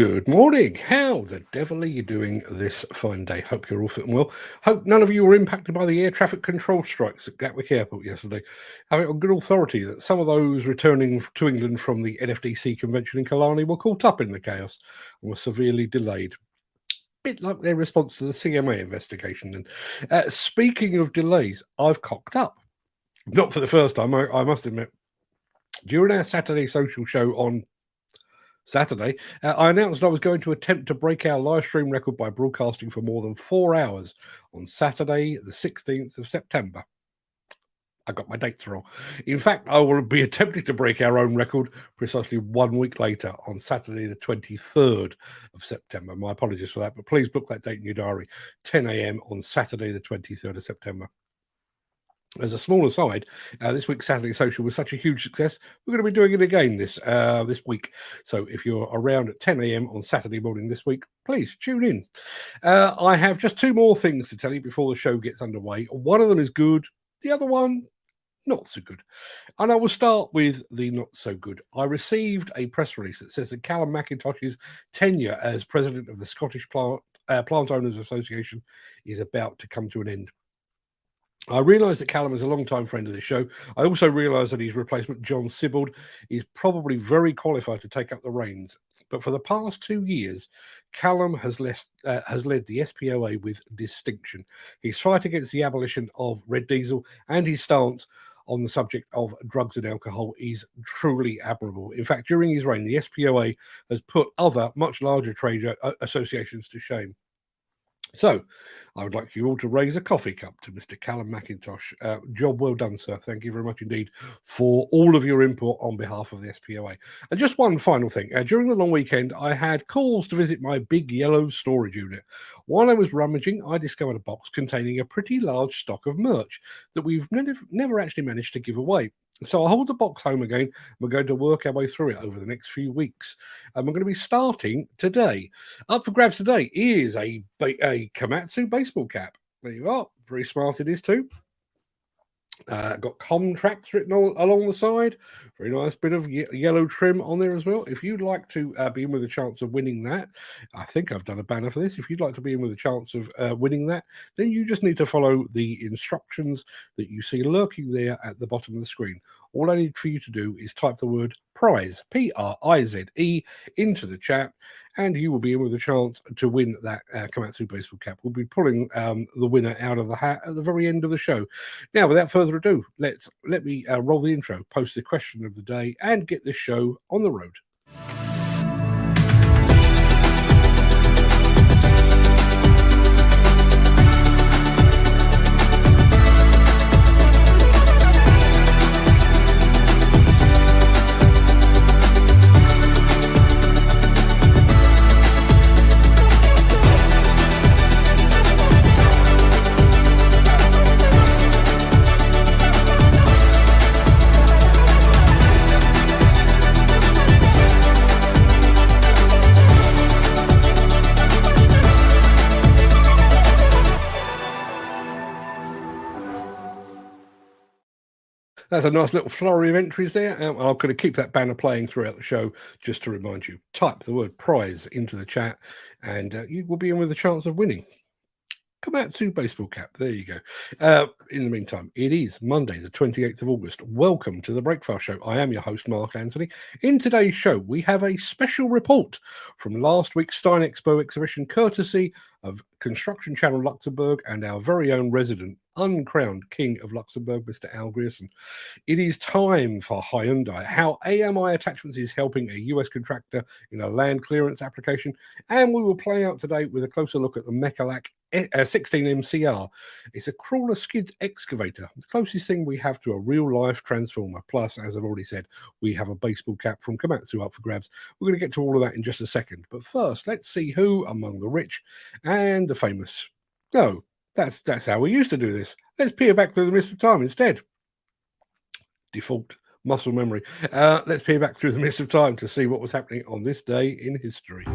Good morning. How the devil are you doing this fine day? Hope you're all fit and well. Hope none of you were impacted by the air traffic control strikes at Gatwick Airport yesterday. Having on good authority that some of those returning to England from the NFDC convention in Killarney were caught up in the chaos and were severely delayed. Bit like their response to the CMA investigation. And speaking of delays, I've cocked up. Not for the first time, I must admit. During our Saturday social show on Saturday, I announced I was going to attempt to break our live stream record by broadcasting for more than 4 hours on Saturday, the 16th of September. I got my dates wrong. In fact, I will be attempting to break our own record precisely 1 week later on Saturday, the 23rd of September. My apologies for that, but please book that date in your diary, 10 a.m. on Saturday, the 23rd of September. As a small aside, this week's Saturday Social was such a huge success, we're going to be doing it again this week. So if you're around at 10 a.m. on Saturday morning this week, please tune in. I have just two more things to tell you before the show gets underway. One of them is good, the other one, not so good. And I will start with the not so good. I received a press release that says that Callum McIntosh's tenure as president of the Scottish Plant Owners Association is about to come to an end. I realise that Callum is a long-time friend of the show. I also realise that his replacement, John Sibbald, is probably very qualified to take up the reins. But for the past 2 years, Callum has led the SPOA with distinction. His fight against the abolition of red diesel and his stance on the subject of drugs and alcohol is truly admirable. In fact, during his reign, the SPOA has put other, much larger trade associations to shame. So, I would like you all to raise a coffee cup to Mr. Callum McIntosh. Job well done, sir. Thank you very much indeed for all of your input on behalf of the SPOA. And just one final thing. During the long weekend, I had calls to visit my big yellow storage unit. While I was rummaging, I discovered a box containing a pretty large stock of merch that we've never actually managed to give away. So I'll hold the box home again. We're going to work our way through it over the next few weeks. And we're going to be starting today. Up for grabs today is a Komatsu baseball cap. There you are. Very smart it is too. Got contracts written along the side. Very nice bit of yellow trim on there as well. If you'd like to be in with a chance of winning that, I think I've done a banner for this. If you'd like to be in with a chance of winning that, then you just need to follow the instructions that you see lurking there at the bottom of the screen. All I need for you to do is type the word prize, P-R-I-Z-E, into the chat, and you will be in with a chance to win that Komatsu baseball cap. We'll be pulling the winner out of the hat at the very end of the show. Now, without further ado, let me roll the intro, post the question of the day, and get this show on the road. That's a nice little flurry of entries there. I'm going to keep that banner playing throughout the show just to remind you. Type the word prize into the chat and you will be in with a chance of winning. Komatsu baseball cap. There you go. In the meantime, it is Monday, the 28th of August. Welcome to the Breakfast Show. I am your host, Mark Anthony. In today's show, we have a special report from last week's Steinexpo exhibition, courtesy of Construction Channel Luxembourg and our very own resident, uncrowned King of Luxembourg, Mr. Al Grierson. It is time for Hyundai, how AMI Attachments is helping a US contractor in a land clearance application, and we will play out today with a closer look at the Mecalac 16 MCR. It's a crawler skid excavator, the closest thing we have to a real-life transformer. Plus, as I've already said, we have a baseball cap from Komatsu up for grabs. We're going to get to all of that in just a second. But first, let's see who among the rich and the famous. No, that's how we used to do this. Let's peer back through the mist of time instead. Default muscle memory. Let's peer back through the mist of time to see what was happening on this day in history.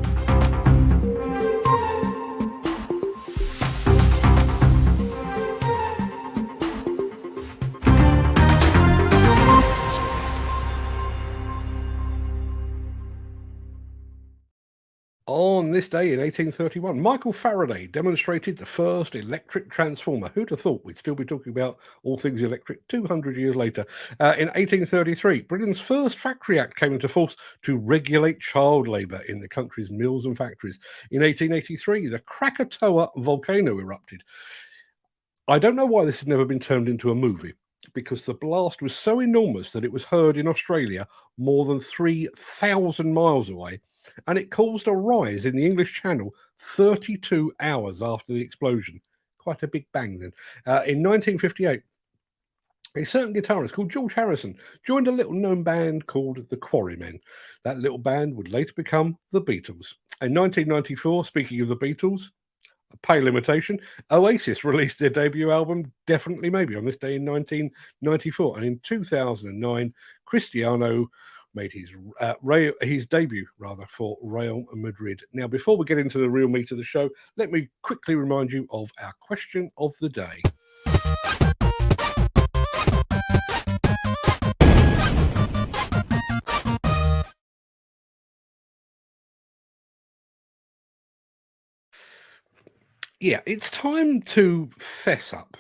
this day in 1831, Michael Faraday demonstrated the first electric transformer. Who'd have thought we'd still be talking about all things electric 200 years later? In 1833, Britain's first Factory Act came into force to regulate child labour in the country's mills and factories. In 1883, the Krakatoa volcano erupted. I don't know why this has never been turned into a movie, because the blast was so enormous that it was heard in Australia more than 3,000 miles away, and it caused a rise in the English Channel 32 hours after the explosion. Quite a big bang then. In 1958, a certain guitarist called George Harrison joined a little-known band called the Quarrymen. That little band would later become the Beatles. In 1994, speaking of the Beatles, a pale imitation, Oasis released their debut album, Definitely Maybe, on this day in 1994. And in 2009, Cristiano made his debut for Real Madrid. Now, before we get into the real meat of the show, let me quickly remind you of our question of the day. Yeah, it's time to fess up.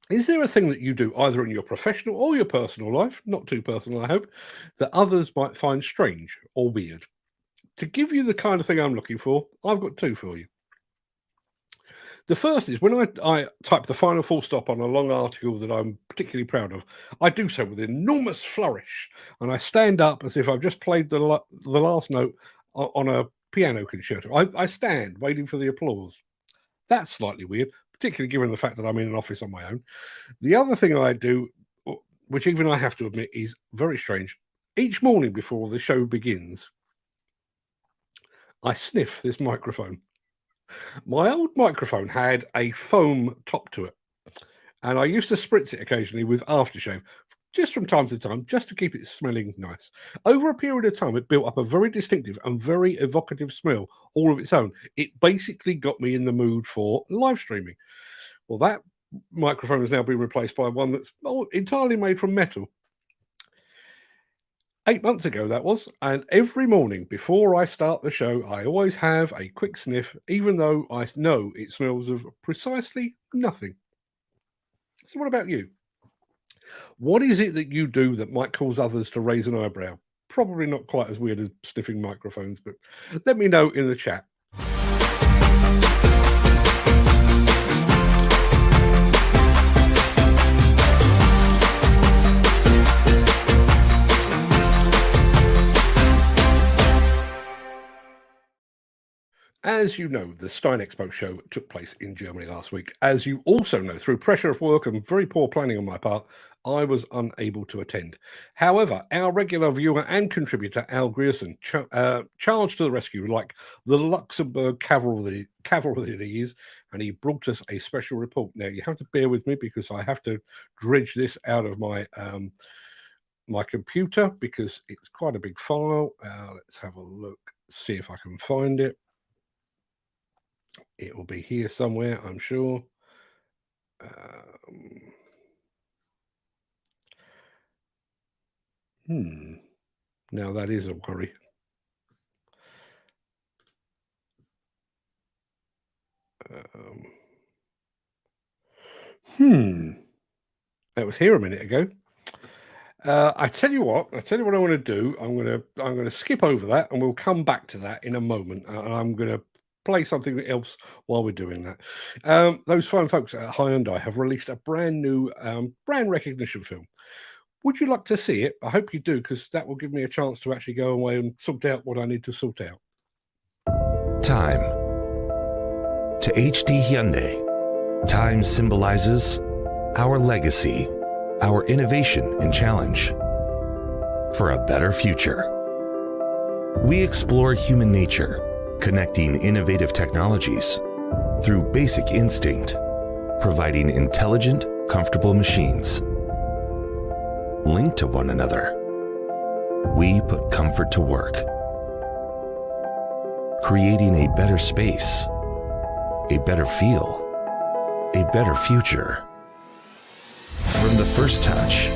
Is there a thing that you do either in your professional or your personal life, not too personal, I hope, that others might find strange or weird? To give you the kind of thing I'm looking for, I've got two for you. The first is when I type the final full stop on a long article that I'm particularly proud of, I do so with enormous flourish, and I stand up as if I've just played the last note on a piano concerto. I stand waiting for the applause. That's slightly weird, particularly given the fact that I'm in an office on my own. The other thing I do, which even I have to admit is very strange, each morning before the show begins, I sniff this microphone. My old microphone had a foam top to it, and I used to spritz it occasionally with aftershave, just from time to time, just to keep it smelling nice. Over a period of time, it built up a very distinctive and very evocative smell all of its own. It basically got me in the mood for live streaming. Well, that microphone has now been replaced by one that's entirely made from metal. 8 months ago, that was, and every morning before I start the show, I always have a quick sniff, even though I know it smells of precisely nothing. So what about you? What is it that you do that might cause others to raise an eyebrow? Probably not quite as weird as sniffing microphones, but let me know in the chat. As you know, the Steinexpo show took place in Germany last week. As you also know, through pressure of work and very poor planning on my part, I was unable to attend. However, our regular viewer and contributor, Al Grierson, charged to the rescue like the Luxembourg cavalry that he is, and he brought us a special report. Now, you have to bear with me because I have to dredge this out of my my computer because it's quite a big file. Let's have a look, see if I can find it. It will be here somewhere, I'm sure. Now that is a worry. That was here a minute ago. I tell you what I want to do. I'm going to skip over that, and we'll come back to that in a moment. And I'm going to play something else while we're doing that. Those fine folks at Hyundai have released a brand new brand recognition film. Would you like to see it? I hope you do, because that will give me a chance to actually go away and sort out what I need to sort out. Time. To HD Hyundai, time symbolizes our legacy, our innovation and challenge for a better future. We explore human nature, connecting innovative technologies through basic instinct, providing intelligent, comfortable machines. Linked to one another, we put comfort to work, creating a better space, a better feel, a better future. From the first touch,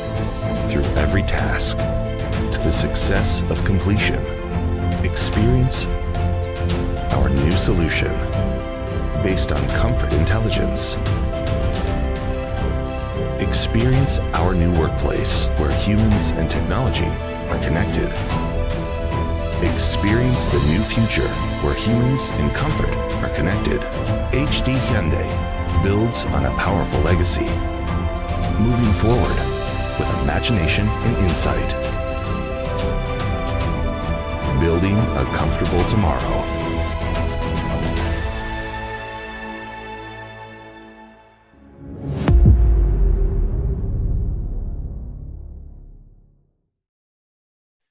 through every task, to the success of completion, experience our new solution, based on comfort intelligence. Experience our new workplace where humans and technology are connected. Experience the new future where humans and comfort are connected. HD Hyundai builds on a powerful legacy, moving forward with imagination and insight. Building a comfortable tomorrow.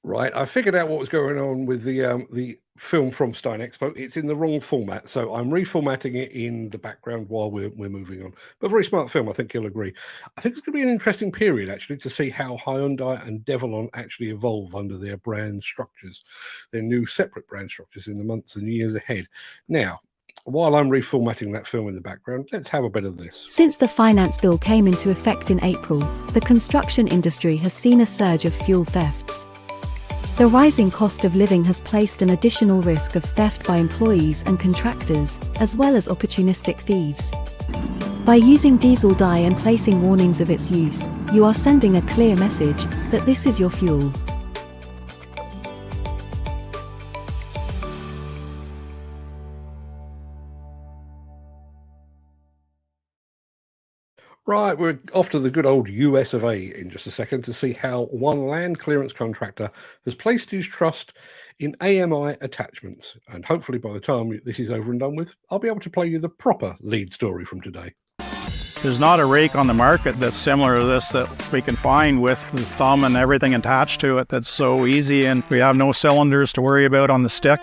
Right, I figured out what was going on with the film from Steinexpo. It's in the wrong format, so I'm reformatting it in the background while we're moving on. But a very smart film, I think you'll agree. I think it's going to be an interesting period, actually, to see how Hyundai and Demolition actually evolve under their brand structures, their new separate brand structures in the months and years ahead. Now, while I'm reformatting that film in the background, let's have a bit of this. Since the finance bill came into effect in April, the construction industry has seen a surge of fuel thefts. The rising cost of living has placed an additional risk of theft by employees and contractors, as well as opportunistic thieves. By using diesel dye and placing warnings of its use, you are sending a clear message that this is your fuel. Right, we're off to the good old US of A in just a second to see how one land clearance contractor has placed his trust in AMI attachments. And hopefully by the time this is over and done with, I'll be able to play you the proper lead story from today. There's not a rake on the market that's similar to this that we can find with the thumb and everything attached to it that's so easy, and we have no cylinders to worry about on the stick.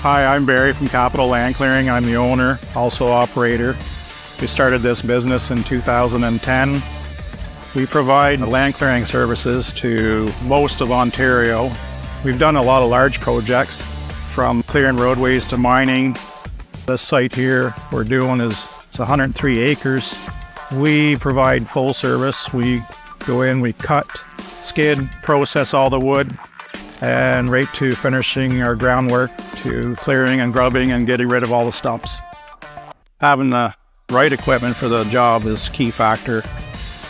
Hi, I'm Barry from Capital Land Clearing. I'm the owner, also operator. We started this business in 2010. We provide land clearing services to most of Ontario. We've done a lot of large projects, from clearing roadways to mining. This site here we're doing is 103 acres. We provide full service. We go in, we cut, skid, process all the wood, and right to finishing our groundwork, to clearing and grubbing and getting rid of all the stumps. Having the right equipment for the job is a key factor.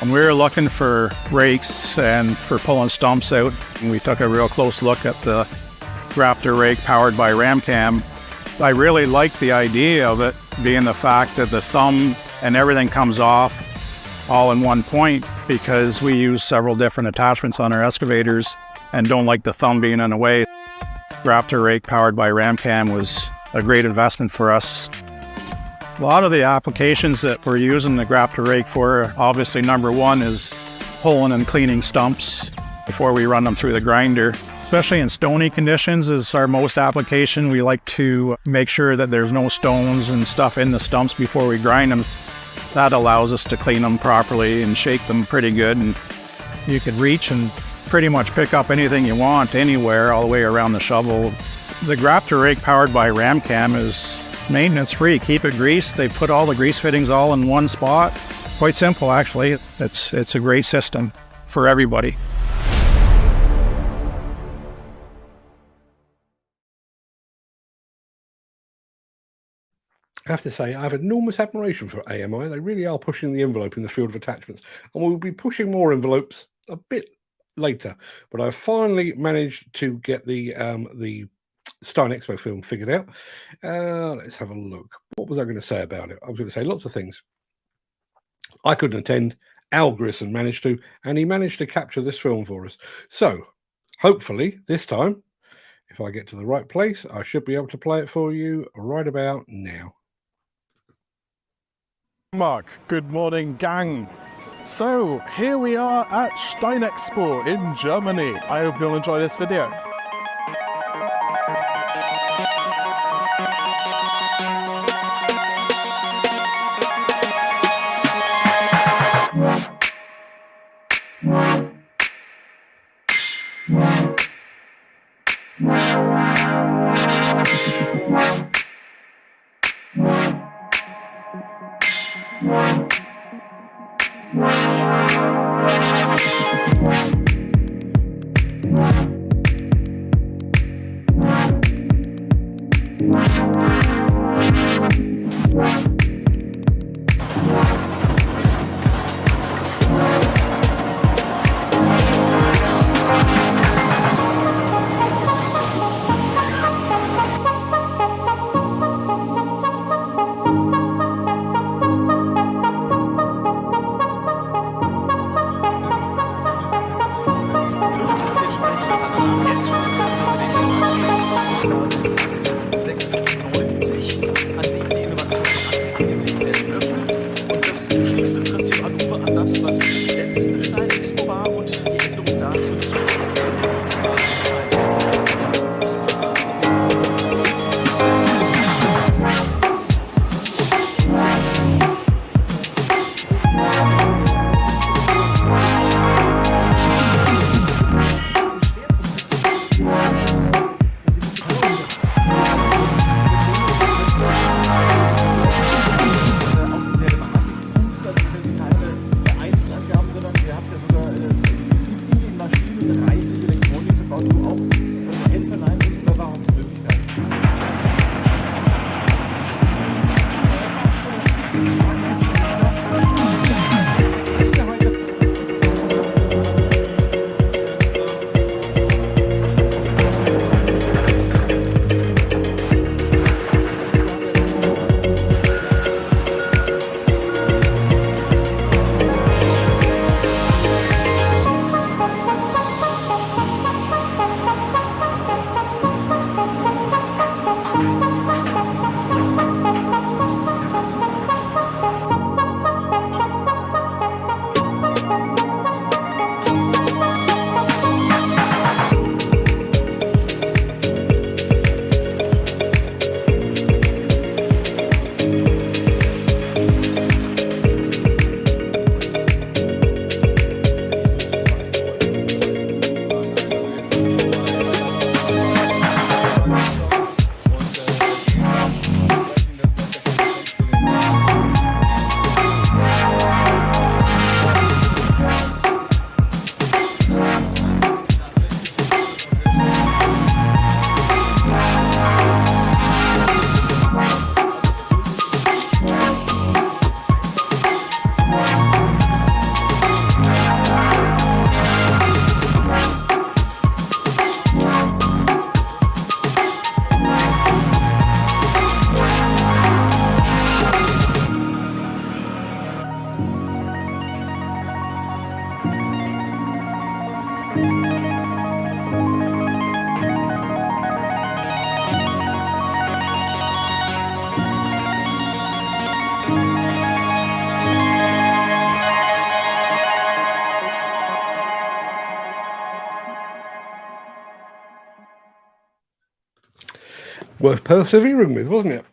When we were looking for rakes and for pulling stumps out, we took a real close look at the Raptor rake powered by Ramcam. I really liked the idea of it being the fact that the thumb and everything comes off all in one point, because we use several different attachments on our excavators and don't like the thumb being in the way. Raptor rake powered by Ramcam was a great investment for us. A lot of the applications that we're using the Raptor rake for, obviously number one is pulling and cleaning stumps before we run them through the grinder. Especially in stony conditions is our most application. We like to make sure that there's no stones and stuff in the stumps before we grind them. That allows us to clean them properly and shake them pretty good. And you can reach and pretty much pick up anything you want anywhere all the way around the shovel. The Raptor rake powered by Ramcam is maintenance free. Keep it greased. They put all the grease fittings all in one spot. Quite simple, actually. It's a great system for everybody. I have to say, I have enormous admiration for AMI. They really are pushing the envelope in the field of attachments, and we'll be pushing more envelopes a bit later. But I finally managed to get the Steinexpo film figured out. Let's have a look. What was I going to say about it? I was going to say lots of things. I couldn't attend. Al Grissom managed to, and he managed to capture this film for us. So hopefully this time, if I get to the right place, I should be able to play it for you right about now. Mark, good morning, gang. So here we are at Steinexpo in Germany. I hope you'll enjoy this video. das, was die letzte Steinexpo war und die Änderung dazu zu. Worth persevering with, wasn't it?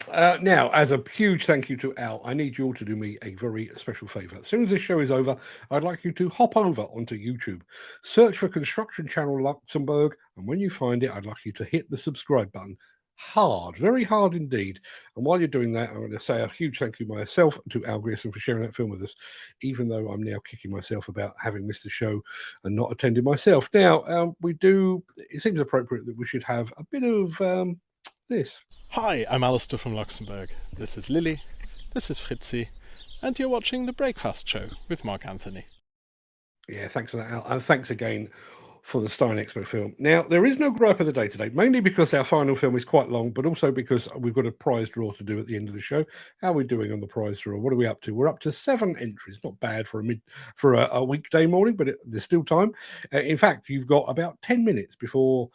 Now, as a huge thank you to Al, I need you all to do me a very special favour. As soon as this show is over, I'd like you to hop over onto YouTube, search for Construction Channel Luxembourg, and when you find it, I'd like you to hit the subscribe button. Hard, very hard indeed. And while you're doing that, I'm going to say a huge thank you myself to Al Grierson for sharing that film with us, even though I'm now kicking myself about having missed the show and not attending myself. Now, it seems appropriate that we should have a bit of this. Hi, I'm Alistair from Luxembourg. This is Lily, this is Fritzi, and you're watching The Breakfast Show with Mark Anthony. Yeah, thanks for that, Al. And thanks again for the Steinexpo film. Now, there is no gripe of the day today, mainly because our final film is quite long, but also because we've got a prize draw to do at the end of the show. How are we doing on the prize draw? What are we up to? We're up to 7 entries. Not bad for a weekday morning, but there's still time. In fact, you've got about 10 minutes before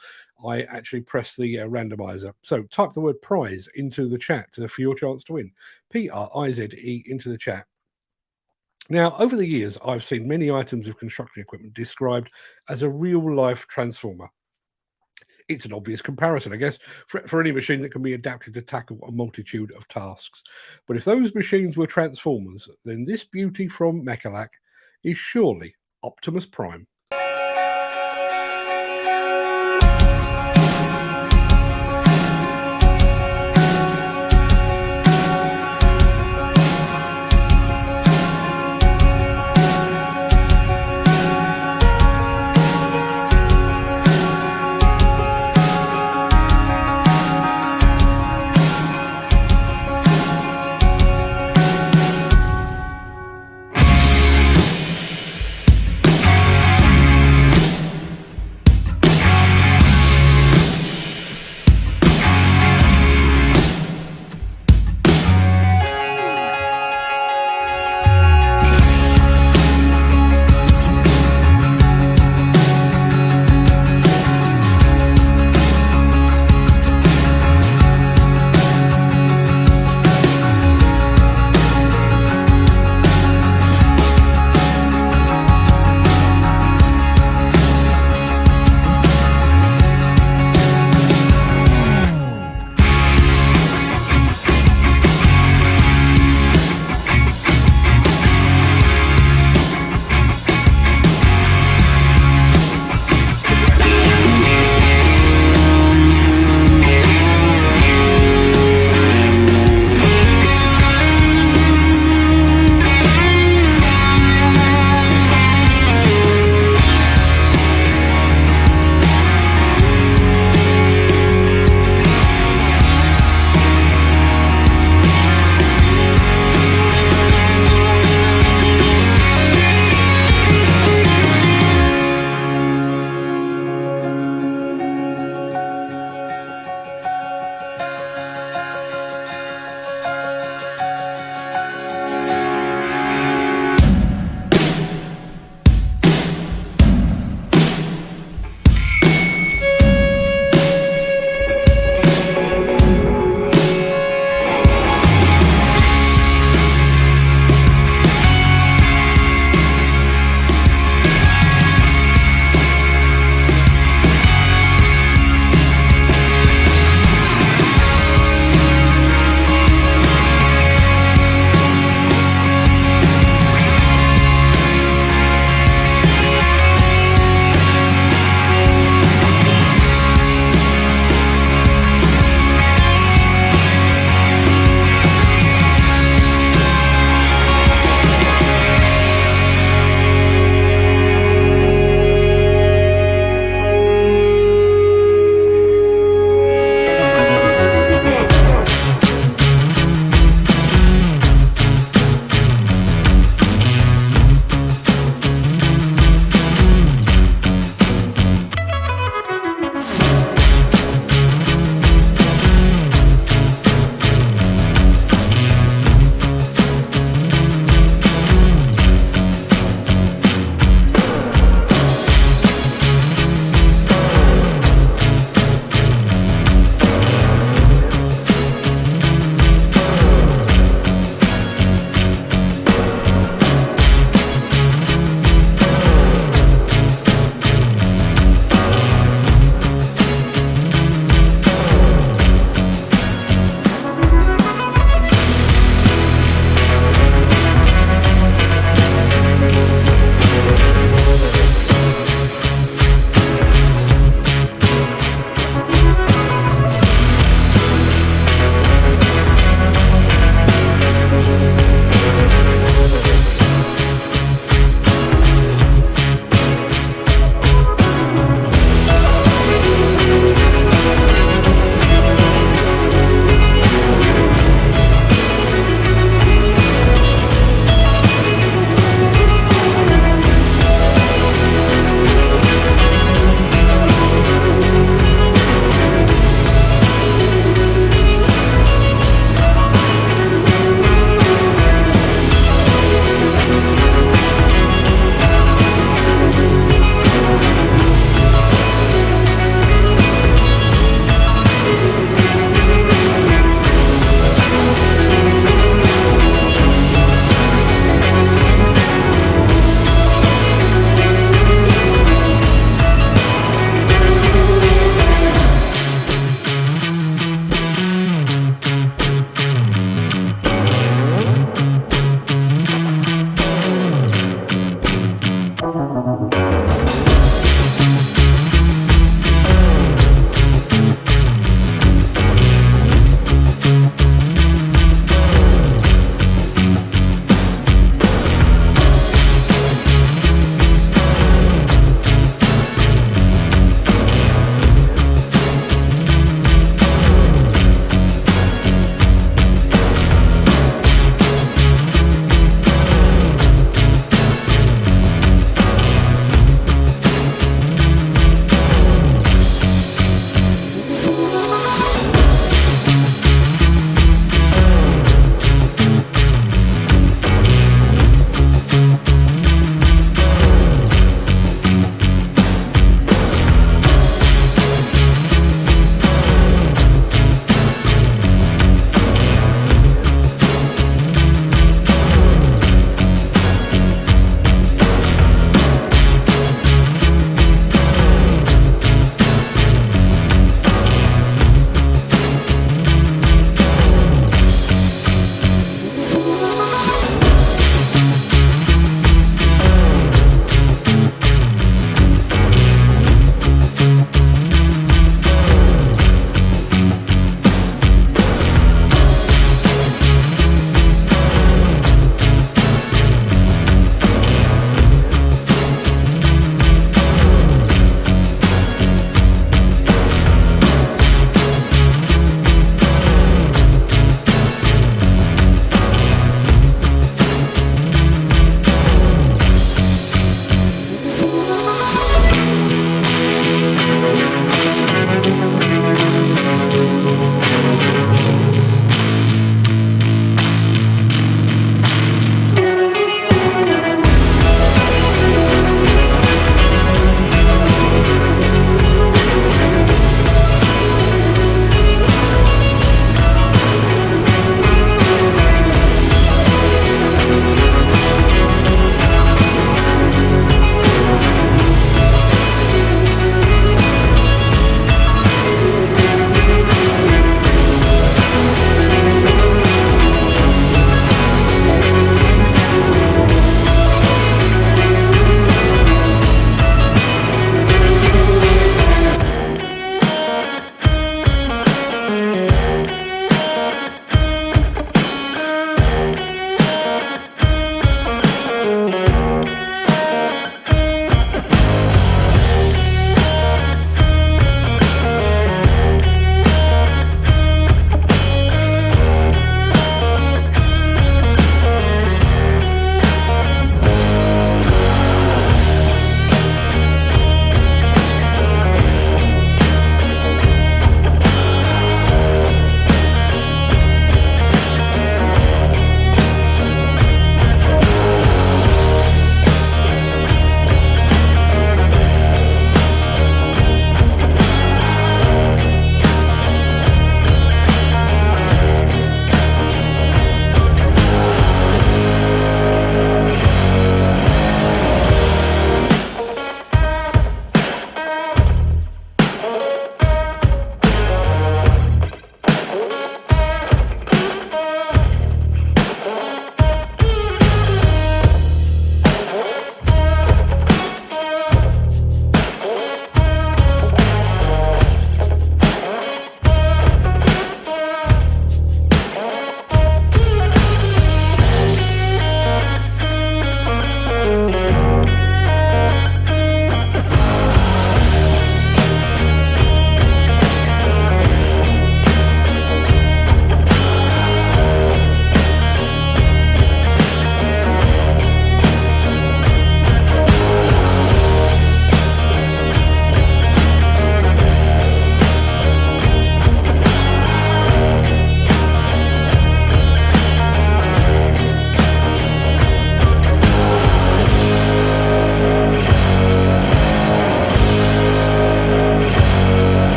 I actually press the randomizer. So type the word prize into the chat for your chance to win. PRIZE into the chat. Now, over the years, I've seen many items of construction equipment described as a real-life transformer. It's an obvious comparison, I guess, for any machine that can be adapted to tackle a multitude of tasks. But if those machines were transformers, then this beauty from Mecalac is surely Optimus Prime.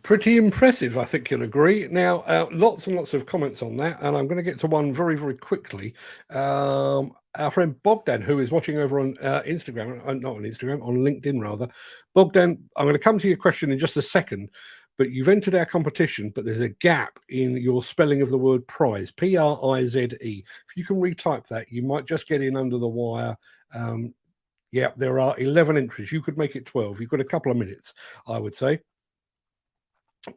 Pretty impressive, I think you'll agree. Now, lots and lots of comments on that, and I'm going to get to one very, very quickly. Our friend Bogdan, who is watching over on Instagram, not on Instagram, on LinkedIn rather. Bogdan, I'm going to come to your question in just a second, but you've entered our competition, but there's a gap in your spelling of the word prize, Prize. If you can retype that, you might just get in under the wire. Yeah, there are 11 entries. You could make it 12. You've got a couple of minutes, I would say.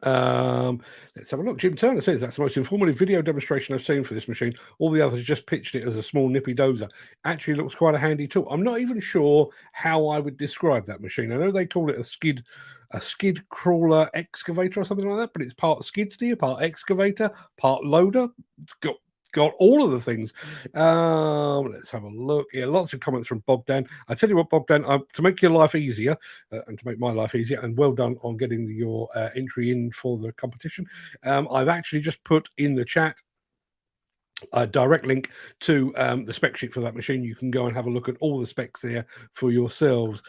Let's have a look. Jim Turner says that's the most informative video demonstration I've seen for this machine. All the others just pitched it as a small nippy dozer. Actually looks quite a handy tool. I'm not even sure how I would describe that machine. I know they call it a skid crawler excavator or something like that, but it's part skid steer, part excavator, part loader. It's got all of the things. Let's have a look. Yeah, lots of comments from Bogdan. I tell you what, Bogdan, to make your life easier and to make my life easier, and well done on getting your entry in for the competition. I've actually just put in the chat a direct link to the spec sheet for that machine. You can go and have a look at all the specs there for yourselves.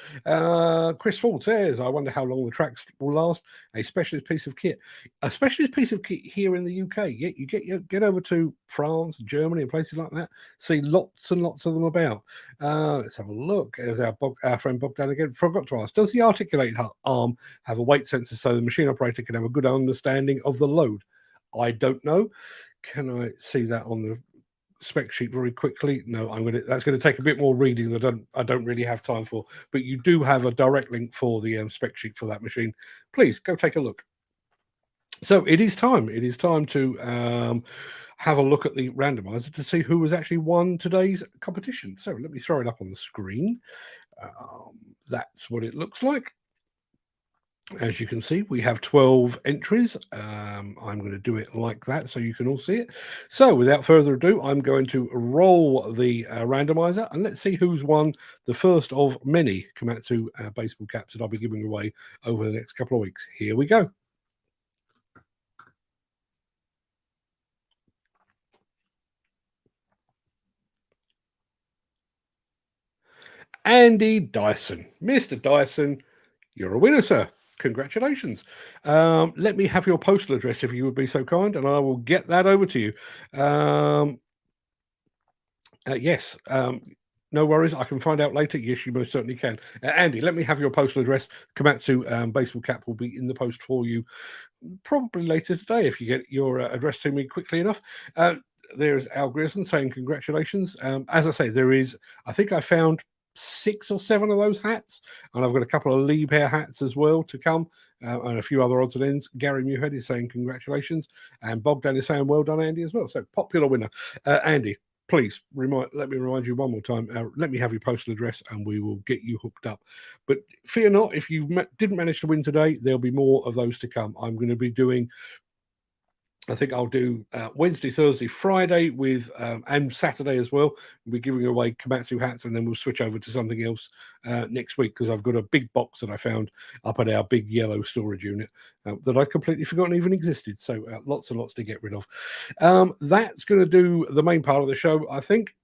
Chris Ford says, I wonder how long the tracks will last. A specialist piece of kit. A specialist piece of kit here in the UK. Yeah, you get over to France, Germany, and places like that. See lots and lots of them about. Let's have a look. There's our friend Bogdan again. Forgot to ask, does the articulated arm have a weight sensor so the machine operator can have a good understanding of the load? I don't know. Can I see that on the spec sheet very quickly? No, that's going to take a bit more reading that I don't really have time for. But you do have a direct link for the spec sheet for that machine. Please go take a look. So it is time. It is time to have a look at the randomizer to see who has actually won today's competition. So let me throw it up on the screen. That's what it looks like. As you can see, we have 12 entries. I'm going to do it like that so you can all see it. So without further ado, I'm going to roll the randomizer and let's see who's won the first of many Komatsu baseball caps that I'll be giving away over the next couple of weeks. Here we go. Andy Dyson. Mr. Dyson, you're a winner, sir. Congratulations. Let me have your postal address if you would be so kind, and I will get that over to you. Yes, no worries. I can find out later. Yes, you most certainly can. Andy, let me have your postal address. Komatsu baseball cap will be in the post for you probably later today if you get your address to me quickly enough. There's Al Grierson saying congratulations. As I say, I think I found 6 or 7 of those hats, and I've got a couple of Liebherr hats as well to come, and a few other odds and ends. Gary Muirhead is saying congratulations, and Bogdan is saying well done, Andy, as well. So popular winner. Andy, please let me remind you one more time. Let me have your postal address, and we will get you hooked up. But fear not, if you didn't manage to win today, there'll be more of those to come. I'm going to be doing, I think I'll do Wednesday, Thursday, Friday and Saturday as well. We'll be giving away Komatsu hats, and then we'll switch over to something else next week because I've got a big box that I found up at our big yellow storage unit that I'd completely forgotten even existed. So lots and lots to get rid of. That's going to do the main part of the show, I think.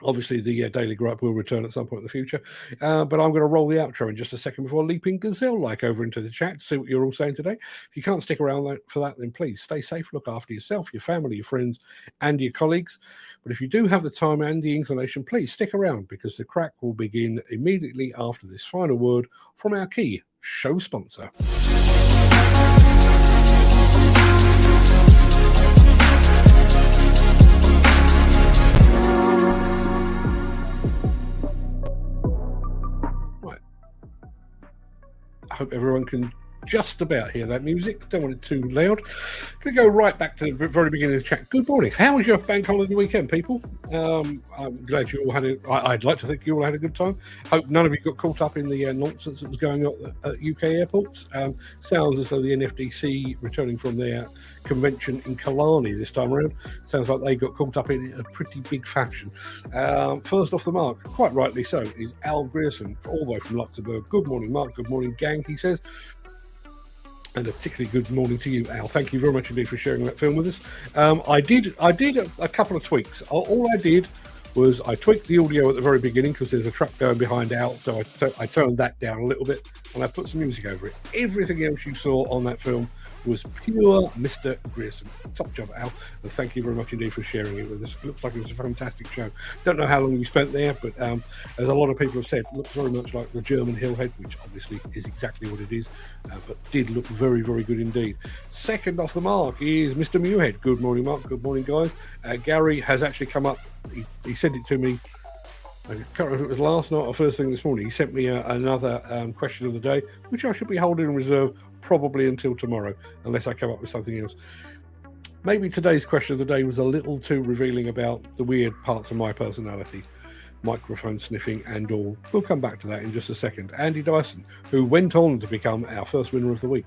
Obviously, the Daily Gripe will return at some point in the future, but I'm going to roll the outro in just a second before leaping gazelle-like over into the chat to see what you're all saying today. If you can't stick around for that, then please stay safe, look after yourself, your family, your friends, and your colleagues. But if you do have the time and the inclination, please stick around because the Craic will begin immediately after this final word from our key show sponsor. I hope everyone can just about hear that music. Don't want it too loud. Going to go right back to the very beginning of the chat. Good morning. How was your bank holiday weekend, people? I'm glad you all had it. I'd like to think you all had a good time. Hope none of you got caught up in the nonsense that was going on at UK airports. Sounds as though the NFDC returning from their convention in Killarney this time around. Sounds like they got caught up in a pretty big fashion. First off the mark, quite rightly so, is Al Grierson, all the way from Luxembourg. Good morning, Mark. Good morning, gang, he says. And a particularly good morning to you, Al. Thank you very much indeed for sharing that film with us. I did a couple of tweaks. All I did was I tweaked the audio at the very beginning because there's a truck going behind Al, so I turned that down a little bit and I put some music over it. Everything else you saw on that film was pure Mr. Grierson. Top job, Al, and thank you very much indeed for sharing it with us. It looks like it was a fantastic show. Don't know how long you spent there, but as a lot of people have said, it looks very much like the German Hillhead, which obviously is exactly what it is, but did look very, very good indeed. Second off the mark is Mr. Muirhead. Good morning, Mark. Good morning, guys. Gary has actually come up. He sent it to me. I can't remember if it was last night or first thing this morning. He sent me another question of the day, which I should be holding in reserve probably until tomorrow, unless I come up with something else. Maybe today's question of the day was a little too revealing about the weird parts of my personality, microphone sniffing and all. We'll come back to that in just a second. Andy Dyson, who went on to become our first winner of the week.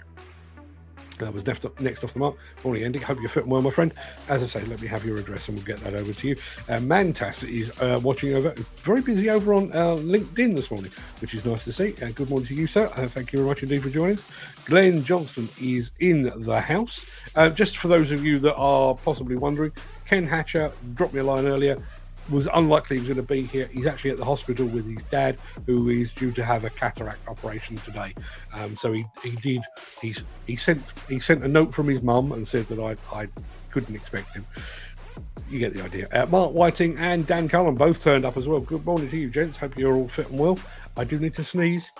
That was next off the mark. Morning, Andy. Hope you're fitting well, my friend. As I say, let me have your address and we'll get that over to you. Mantas is watching over, very busy over on LinkedIn this morning, which is nice to see. Good morning to you, sir. Thank you very much indeed for joining us. Glenn Johnston is in the house. Just for those of you that are possibly wondering, Ken Hatcher dropped me a line earlier. Was unlikely he was going to be here. He's actually at the hospital with his dad, who is due to have a cataract operation today. So he sent a note from his mum and said that I couldn't expect him. You get the idea. Mark Whiting and Dan Cullen both turned up as well. Good morning to you, gents. Hope you're all fit and well. I do need to sneeze.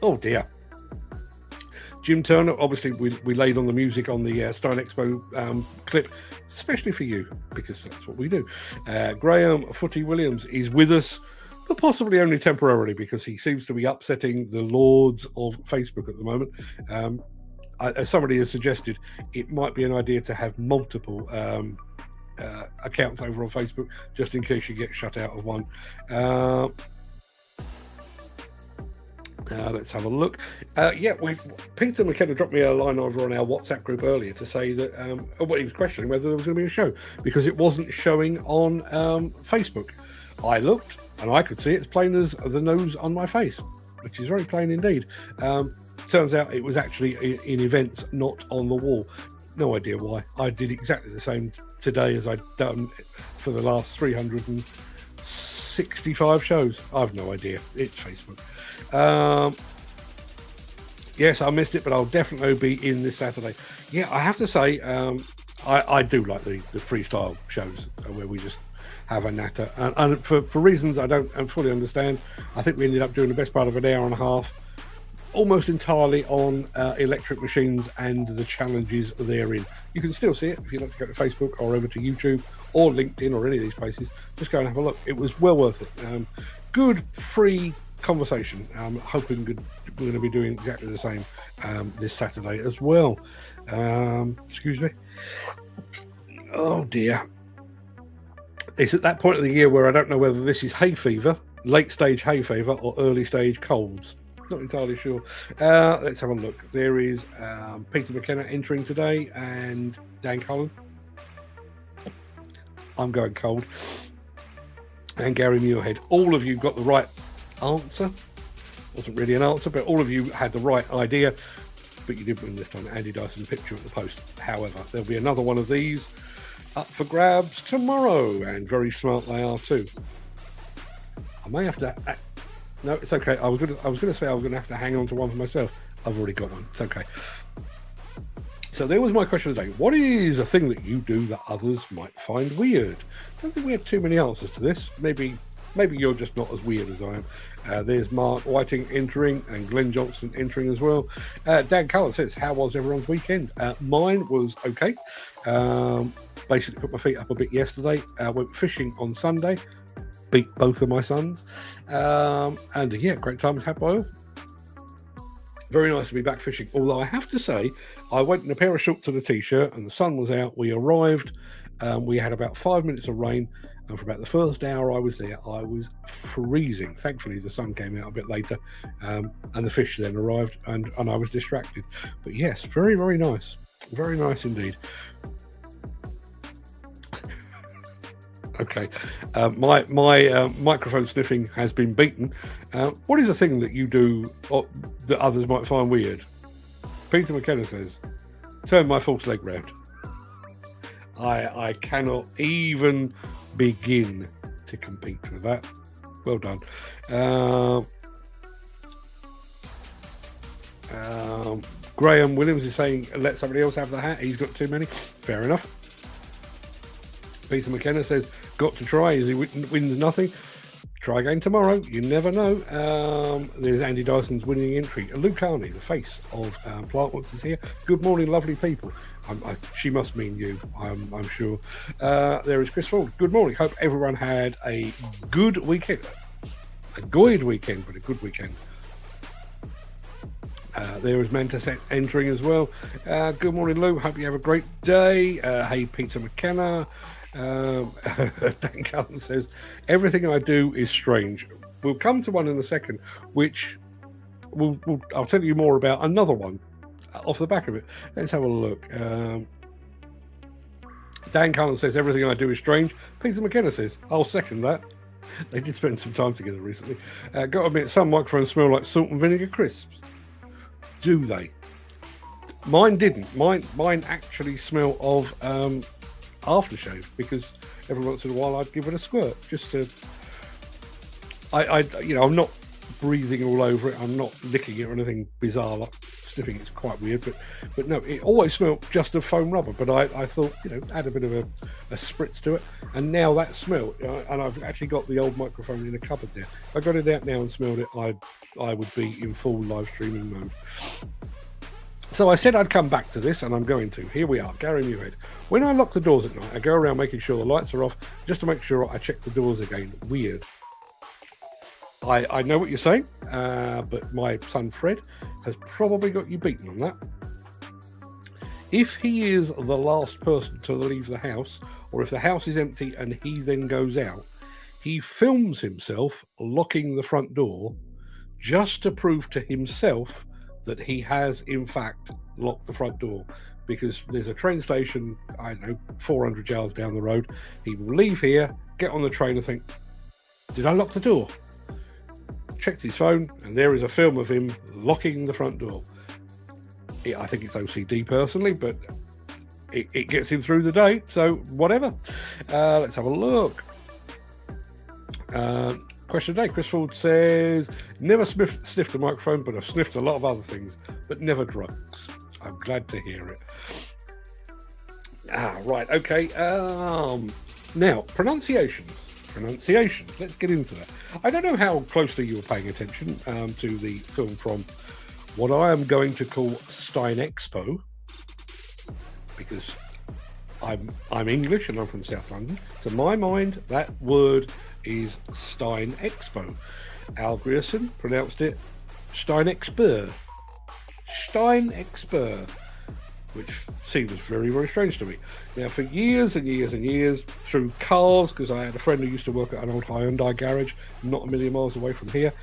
Oh dear. Jim Turner, obviously we laid on the music on the Steinexpo clip, especially for you, because that's what we do. Graham Footy Williams is with us, but possibly only temporarily, because he seems to be upsetting the lords of Facebook at the moment. As somebody has suggested, it might be an idea to have multiple accounts over on Facebook, just in case you get shut out of one. Let's have a look. Peter McKenna dropped me a line over on our WhatsApp group earlier to say that he was questioning whether there was going to be a show because it wasn't showing on Facebook. I looked and I could see it as plain as the nose on my face, which is very plain indeed. Turns out it was actually in events, not on the wall. No idea why. I did exactly the same today as I'd done for the last 365 shows. I've no idea. It's Facebook. Yes, I missed it, but I'll definitely be in this Saturday. Yeah, I have to say, I do like the freestyle shows where we just have a natter, and for reasons I don't fully understand. I think we ended up doing the best part of an hour and a half, almost entirely on electric machines and the challenges therein. You can still see it if you'd like to go to Facebook or over to YouTube or LinkedIn or any of these places. Just go and have a look. It was well worth it. Good free conversation. I'm hoping we're going to be doing exactly the same this Saturday as well. Excuse me. Oh dear. It's at that point of the year where I don't know whether this is hay fever, late stage hay fever, or early stage colds. Not entirely sure. Let's have a look. There is Peter McKenna entering today and Dan Cullen. I'm going cold. And Gary Muirhead. All of you got the right answer. Wasn't really an answer, but all of you had the right idea. But you did win this time. Andy Dyson picture at the post. However, there'll be another one of these up for grabs tomorrow, and very smart they are too. I may have to. No, it's okay. I was going to say I was going to have to hang on to one for myself. I've already got one. It's okay. So there was my question of the day. What is a thing that you do that others might find weird? I don't think we have too many answers to this. Maybe you're just not as weird as I am. There's Mark Whiting entering and Glenn Johnston entering as well. Dan Cullen says, how was everyone's weekend? Mine was okay. Basically put my feet up a bit yesterday. Went fishing on Sunday. Beat both of my sons. And yeah, great time had by all. Very nice to be back fishing. Although I have to say, I went in a pair of shorts and a t-shirt and the sun was out. We arrived. We had about 5 minutes of rain. And for about the first hour I was there, I was freezing. Thankfully, the sun came out a bit later. And the fish then arrived and I was distracted. But yes, very, very nice. Very nice indeed. Okay, my microphone sniffing has been beaten. What is a thing that you do that others might find weird? Peter McKenna says, turn my false leg round. I cannot even begin to compete with that. Well done. Graham Williams is saying, let somebody else have the hat. He's got too many. Fair enough. Peter McKenna says, got to try as he wins nothing. Try again tomorrow. You never know. There's Andy Dyson's winning entry. Luke Carney, the face of Plantworks, is here. Good morning, lovely people. She must mean you, I'm sure. There is Chris Ford. Good morning. Hope everyone had a good weekend. A good weekend, but a good weekend. There is Mantis entering as well. Good morning, Lou. Hope you have a great day. Hey, Peter McKenna. Dan Cullen says, everything I do is strange. We'll come to one in a second, which I'll tell you more about another one off the back of it. Let's have a look. Dan Cullen says, everything I do is strange. Peter McKenna says, I'll second that. They did spend some time together recently. Got to admit, some microphones smell like salt and vinegar crisps. Do they? Mine didn't. Mine actually smell of aftershave, because every once in a while I'd give it a squirt just to. I'm not breathing all over it. I'm not licking it or anything bizarre like sniffing. It's quite weird, but no, it always smelled just of foam rubber. But I thought, add a bit of a spritz to it, and now that smell, and I've actually got the old microphone in a cupboard there. If I got it out now and smelled it, I would be in full live streaming mode. So I said I'd come back to this, and I'm going to. Here we are, Gary Muirhead. When I lock the doors at night, I go around making sure the lights are off, just to make sure I check the doors again. Weird. I know what you're saying, but my son Fred has probably got you beaten on that. If he is the last person to leave the house, or if the house is empty and he then goes out, he films himself locking the front door just to prove to himself that he has, in fact, locked the front door, because there's a train station, 400 yards down the road. He will leave here, get on the train and think, did I lock the door? Checked his phone, and there is a film of him locking the front door. I think it's OCD personally, but it gets him through the day, so whatever. Let's have a look. Question today, Chris Ford says, never sniffed a microphone, but I've sniffed a lot of other things, but never drugs. I'm glad to hear it. Right, okay. Now, pronunciations. Let's get into that. I don't know how closely you were paying attention to the film from what I am going to call Steinexpo, because I'm English and I'm from South London. To my mind, that word is Steinexpo. Al Grierson pronounced it Steinexpo, which seems very, very strange to me. Now, for years and years and years, through cars, because I had a friend who used to work at an old Hyundai garage, not a million miles away from here,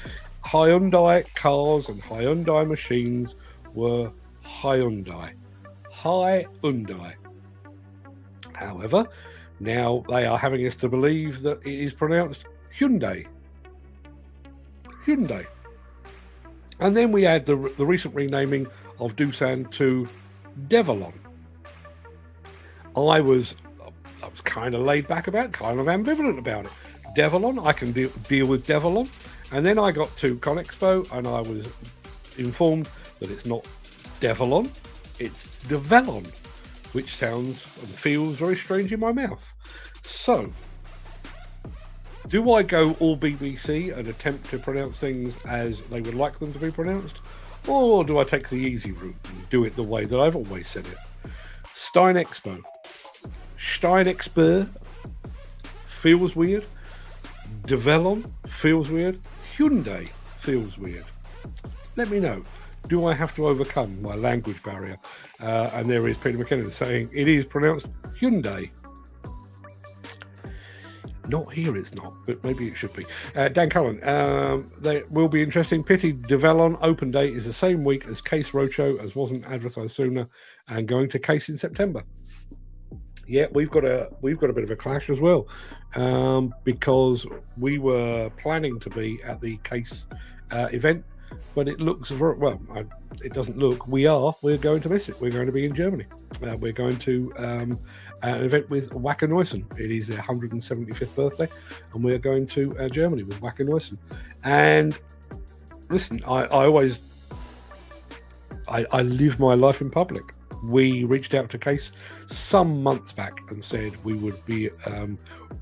Hyundai cars and Hyundai machines were Hyundai. However, now they are having us to believe that it is pronounced Hyundai. And then we had the recent renaming of Doosan to Demolition. I was kind of laid back about it, kind of ambivalent about it. Demolition, I can deal with Demolition. And then I got to Conexpo and I was informed that it's not Demolition, it's Demolition, which sounds and feels very strange in my mouth. So, do I go all BBC and attempt to pronounce things as they would like them to be pronounced? Or do I take the easy route and do it the way that I've always said it? Steinexpo feels weird. Demolition feels weird. Hyundai feels weird. Let me know. Do I have to overcome my language barrier? And there is Peter McKinnon saying it is pronounced Hyundai. Not here, it's not, but maybe it should be. Dan Cullen, they will be interesting. Pity Demolition open day is the same week as Case Roadshow, as wasn't advertised sooner, and going to Case in September. Yeah, we've got a bit of a clash as well, because we were planning to be at the Case event but it looks very well. It doesn't look. We're going to miss it. We're going to be in Germany. We're going to an event with Wacker Neuson. It is their 175th birthday, and we're going to Germany with Wacker Neuson. And listen, I live my life in public. We reached out to Case some months back and said we would be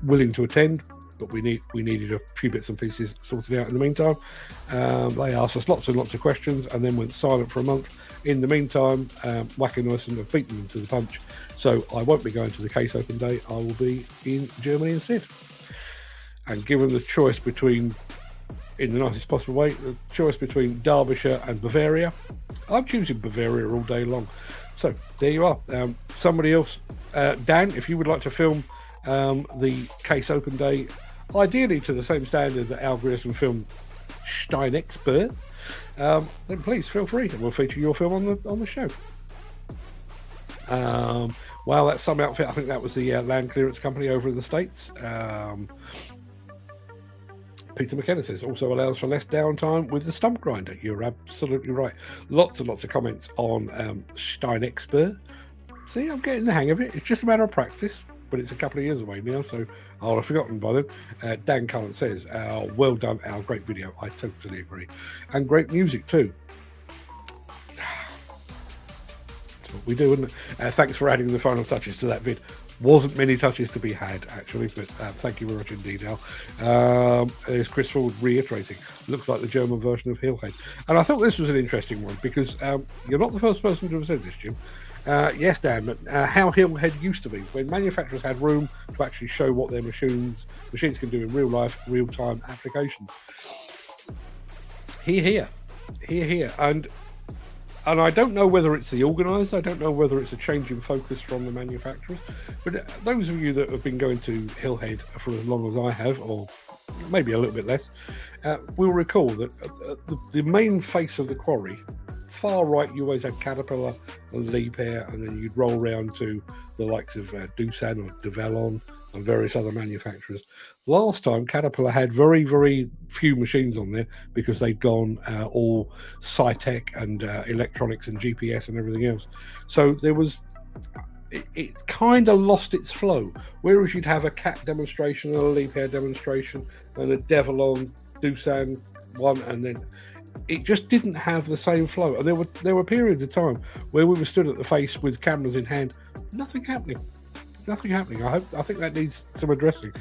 willing to attend, but we needed a few bits and pieces sorted out in the meantime. They asked us lots and lots of questions and then went silent for a month. In the meantime, Wacker Neuson have beaten them to the punch, so I won't be going to the Case Open Day. I will be in Germany instead. And given the choice between, in the nicest possible way, the choice between Derbyshire and Bavaria, I'm choosing Bavaria all day long. So there you are. Somebody else, Dan, if you would like to film the Case Open Day, ideally to the same standard that Al Grierson filmed Steinexpo, then please feel free, and we'll feature your film on the show. Well, that's some outfit. I think that was the land clearance company over in the States. Peter McKenna says also allows for less downtime with the stump grinder. You're absolutely right. Lots and lots of comments on Steinexpo. See, I'm getting the hang of it. It's just a matter of practice, but it's a couple of years away now, so I'll have forgotten by then. Dan Cullen says, well done, Al. Great video. I totally agree. And great music too. That's what we do, isn't it? Thanks for adding the final touches to that vid. Wasn't many touches to be had, actually, but thank you very much indeed, Al. There's Chris Ford reiterating, looks like the German version of Hillhead. And I thought this was an interesting one, because you're not the first person to have said this, Jim. Yes, Dan, but how Hillhead used to be, when manufacturers had room to actually show what their machines can do in real life, real-time applications. Here. And I don't know whether it's the organisers, I don't know whether it's a change in focus from the manufacturers, but those of you that have been going to Hillhead for as long as I have, or maybe a little bit less, will recall that the main face of the quarry, far right, you always had Caterpillar and Liebherr, and then you'd roll around to the likes of Doosan or Devellon and various other manufacturers. Last time, Caterpillar had very, very few machines on there because they'd gone all sci-tech and electronics and GPS and everything else. So there was, it kind of lost its flow. Whereas you'd have a Cat demonstration and a Liebherr demonstration and a Devellon, Doosan one, and then it just didn't have the same flow. And there were periods of time where we were stood at the face with cameras in hand, nothing happening. I think that needs some addressing.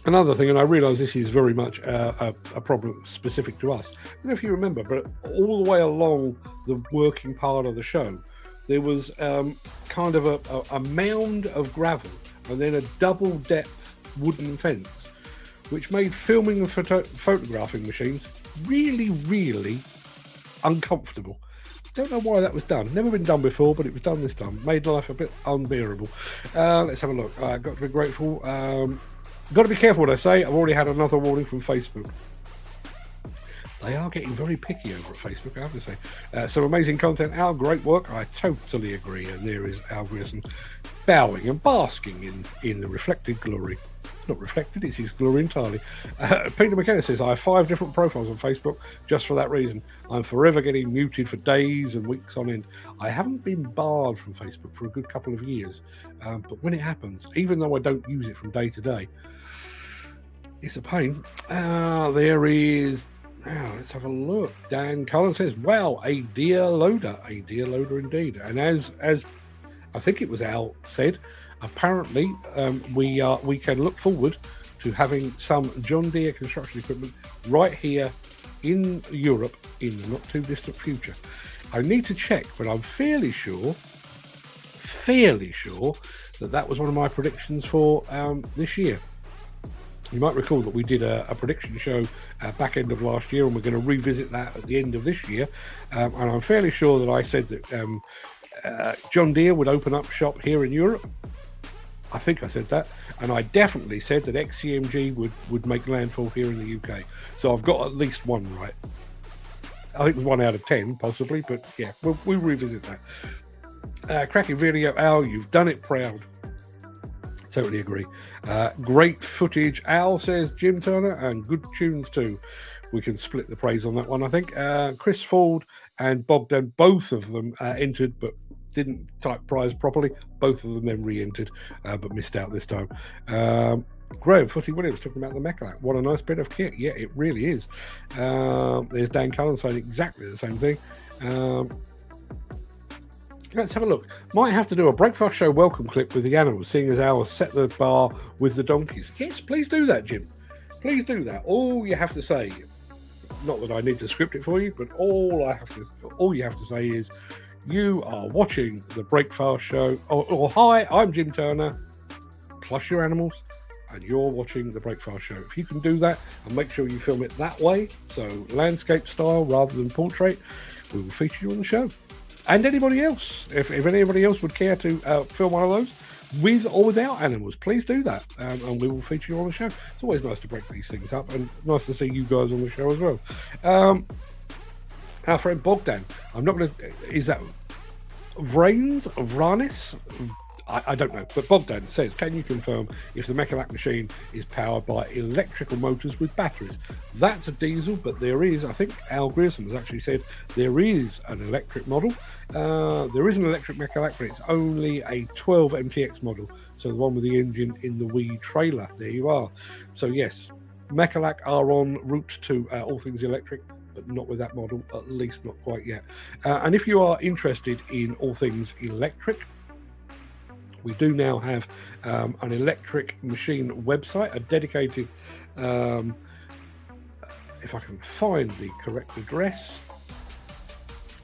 Another thing, and I realise this is very much a problem specific to us. I don't know if you remember, but all the way along the working part of the show, there was kind of a mound of gravel and then a double depth wooden fence, which made filming and photographing machines really, really uncomfortable. Don't know why that was done. Never been done before, but it was done this time. Made life a bit unbearable. Let's have a look. Got to be grateful. Got to be careful what I say. I've already had another warning from Facebook. They are getting very picky over at Facebook, I have to say. Some amazing content. Al, great work. I totally agree. And there is Al Grierson bowing and basking in the reflected glory. Not reflected, it's his glory entirely. Peter McKenna says, I have 5 different profiles on Facebook just for that reason. I'm forever getting muted for days and weeks on end. I haven't been barred from Facebook for a good couple of years, but when it happens, even though I don't use it from day to day, it's a pain. There is, let's have a look. Dan Cullen says, wow, a deer loader indeed. And as I think it was Al said, apparently, we can look forward to having some John Deere construction equipment right here in Europe in the not too distant future. I need to check, but I'm fairly sure that was one of my predictions for this year. You might recall that we did a prediction show back end of last year, and we're going to revisit that at the end of this year. And I'm fairly sure that I said that John Deere would open up shop here in Europe. I think I said that, and I definitely said that XCMG would make landfall here in the UK. So I've got at least one right. I think it was 1 out of 10, possibly, but yeah, we'll revisit that. Cracking video, Al, you've done it proud. Totally agree. Great footage, Al says Jim Turner, and good tunes too. we can split the praise on that one, I think. Chris Ford and Bogdan, both of them entered, but didn't type prize properly. Both of them then re-entered, but missed out this time. Graham Footy Williams talking about the Mecalac. What a nice bit of kit. Yeah, it really is. There's Dan Cullen saying exactly the same thing. Let's have a look. Might have to do a Breakfast Show welcome clip with the animals, seeing as ours set the bar with the donkeys. Yes, please do that, Jim. Please do that. All you have to say, not that I need to script it for you, but all you have to say is, you are watching the Breakfast Show, or hi, I'm Jim Turner, plus your animals, and you're watching the Breakfast Show. If you can do that and make sure you film it that way, so landscape style rather than portrait, we will feature you on the show. And anybody else, if anybody else would care to film one of those with or without animals, please do that, and we will feature you on the show. It's always nice to break these things up, and nice to see you guys on the show as well. Our friend Bogdan, I'm not going to, is that Vranis? I don't know, but Bogdan says, can you confirm if the Mecalac machine is powered by electrical motors with batteries? That's a diesel, but there is, I think Al Grierson has actually said there is an electric model. There is an electric Mecalac, but it's only a 12 MTX model, so the one with the engine in the wee trailer. There you are. So yes, Mecalac are en route to all things electric, but not with that model, at least not quite yet. And if you are interested in all things electric, we do now have an electric machine website, a dedicated, if I can find the correct address,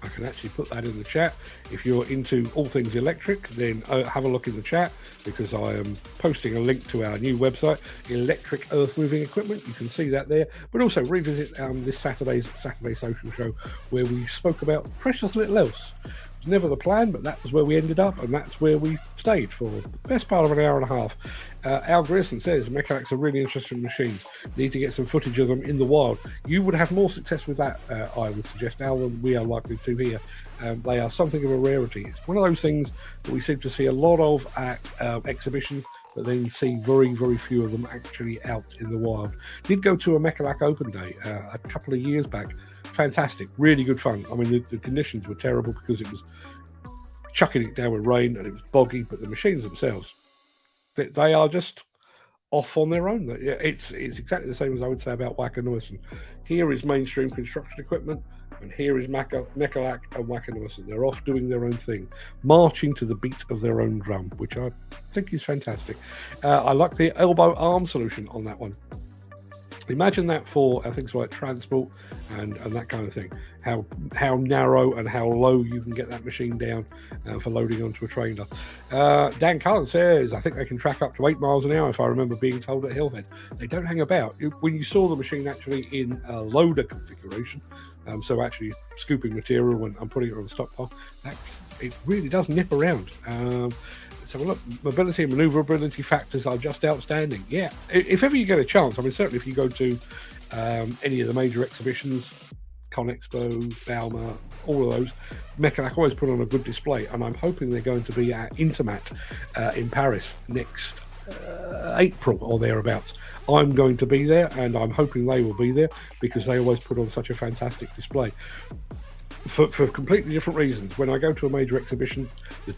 I can actually put that in the chat. If you're into all things electric, then have a look in the chat, because I am posting a link to our new website, Electric Earth Moving Equipment. You can see that there. But also revisit this Saturday Social Show, where we spoke about precious little else. It was never the plan, but that was where we ended up, and that's where we stayed for the best part of an hour and a half. Al Grierson says Mecalacs are really interesting machines. Need to get some footage of them in the wild. You would have more success with that, I would suggest, Al, than we are likely to here. They are something of a rarity. It's one of those things that we seem to see a lot of at exhibitions, but then see very, very few of them actually out in the wild. Did go to a Mecalac Open Day a couple of years back. Fantastic, really good fun. I mean, the conditions were terrible because it was chucking it down with rain and it was boggy, but the machines themselves, they are just off on their own. It's exactly the same as I would say about Wacker Neuson. Here is mainstream construction equipment, and here is Mecalac and Wacker Neuson. They're off doing their own thing, marching to the beat of their own drum, which I think is fantastic. I like the elbow arm solution on that one. Imagine that for things like transport and that kind of thing. How narrow and how low you can get that machine down for loading onto a trailer. Dan Cullen says, I think they can track up to 8 miles an hour, if I remember being told at Hillhead. They don't hang about. When you saw the machine actually in a loader configuration, so actually scooping material and putting it on the stockpile, it really does nip around. So look, mobility and manoeuvrability factors are just outstanding. Yeah, if ever you get a chance, I mean, certainly if you go to any of the major exhibitions, Conexpo, Bauma, all of those, Mecalac always put on a good display, and I'm hoping they're going to be at Intermat in Paris next April or thereabouts. I'm going to be there, and I'm hoping they will be there, because they always put on such a fantastic display. For completely different reasons. When I go to a major exhibition, there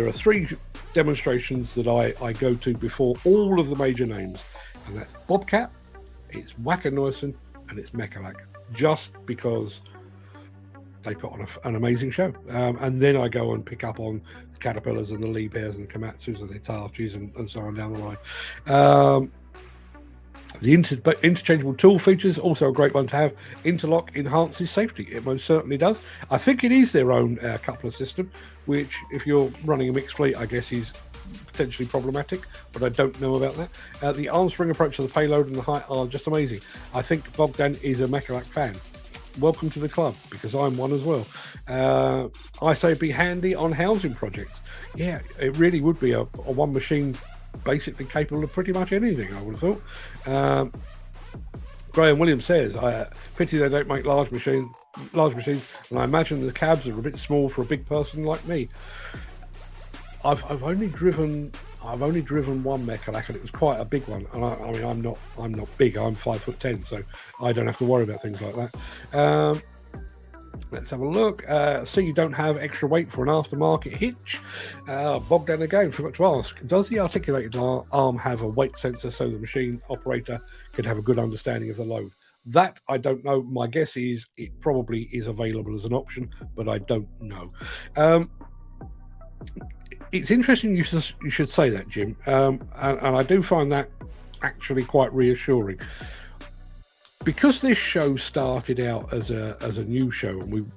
are 3 demonstrations that I go to before all of the major names, and that's Bobcat, it's Wacker Neuson, and it's Mecalac, just because they put on an amazing show. And then I go and pick up on the Caterpillars and the Liebherrs and the Komatsus and the Hitachis and so on down the line. The interchangeable tool features, also a great one to have. Interlock enhances safety. It most certainly does. I think it is their own coupler system, which, if you're running a mixed fleet, I guess is potentially problematic, but I don't know about that. The arm spring approach to the payload and the height are just amazing. I think Bogdan is a Mecalac fan. Welcome to the club, because I'm one as well. I say be handy on housing projects. Yeah, it really would be a one machine basically capable of pretty much anything, I would have thought. Graham Williams says, pity they don't make large machines, and I imagine the cabs are a bit small for a big person like me. I've only driven I've only driven one Mecalac, and it was quite a big one. And I mean, I'm not big. I'm 5'10", so I don't have to worry about things like that. Let's have a look. See, you don't have extra weight for an aftermarket hitch. Bob down again, forgot to ask. Does the articulated arm have a weight sensor so the machine operator can have a good understanding of the load? That I don't know. My guess is it probably is available as an option, but I don't know. It's interesting you should say that, Jim, and I do find that actually quite reassuring. Because this show started out as a new show, and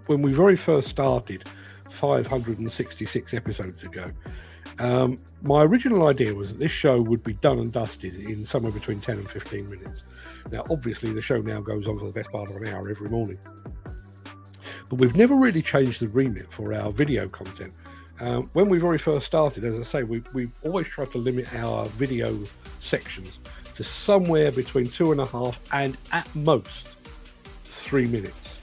when we very first started 566 episodes ago, my original idea was that this show would be done and dusted in somewhere between 10 and 15 minutes. Now, obviously, the show now goes on for the best part of an hour every morning. But we've never really changed the remit for our video content. When we very first started, as I say, we've always tried to limit our video sections to somewhere between 2.5 and at most 3 minutes.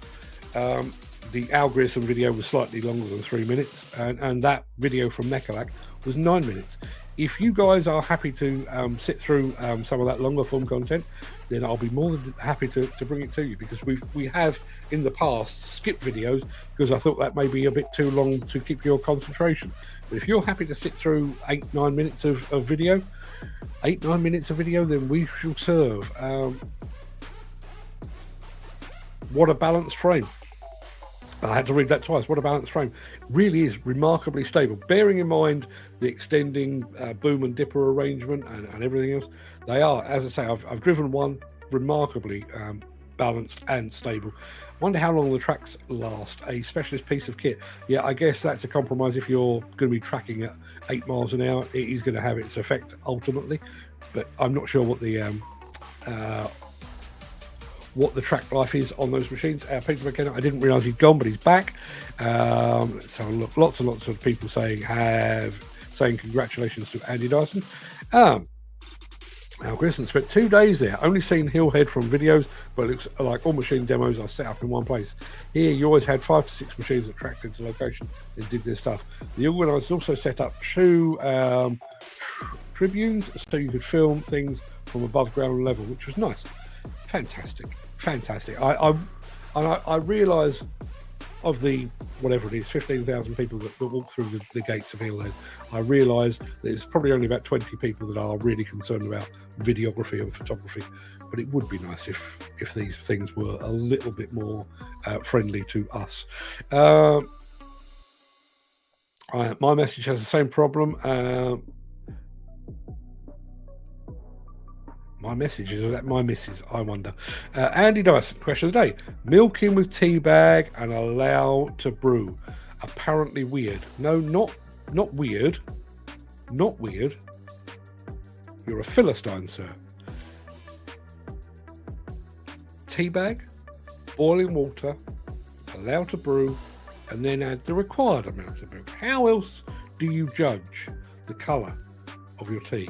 The algorithm video was slightly longer than 3 minutes, and that video from Mecalac was 9 minutes. If you guys are happy to sit through some of that longer form content, then I'll be more than happy to bring it to you, because we have in the past skipped videos because I thought that may be a bit too long to keep your concentration. But if you're happy to sit through 8-9 minutes of video, 8-9 minutes of video, then we shall serve. What a balanced frame. I had to read that twice. What a balanced frame. Really is remarkably stable. Bearing in mind the extending boom and dipper arrangement and everything else, they are, as I say, I've driven one, remarkably balanced and stable. Wonder how long the tracks last. A specialist piece of kit. Yeah, I guess that's a compromise. If you're going to be tracking at 8 miles an hour, it is going to have its effect ultimately. But I'm not sure what the track life is on those machines. Peter McKenna, I didn't realise he'd gone, but he's back. Let's have a look. Lots and lots of people saying congratulations to Andy Dyson. Now, Grissom spent 2 days there, only seen Hillhead from videos, but it looks like all machine demos are set up in one place. Here, you always had 5 to 6 machines that tracked into location and did their stuff. The organisers also set up 2 tribunes so you could film things from above ground level, which was nice. Fantastic. I realise of the, whatever it is, 15,000 people that walk through the gates of Hillhead, I realise there's probably only about 20 people that are really concerned about videography and photography, but it would be nice if these things were a little bit more friendly to us. My message has the same problem. My message is that my missus, I wonder. Andy Dyson, question of the day. Milking with tea bag and allow to brew. Apparently weird. No, not weird. Not weird. You're a Philistine, sir. Tea bag, boiling water, allow to brew, and then add the required amount of milk. How else do you judge the colour of your tea?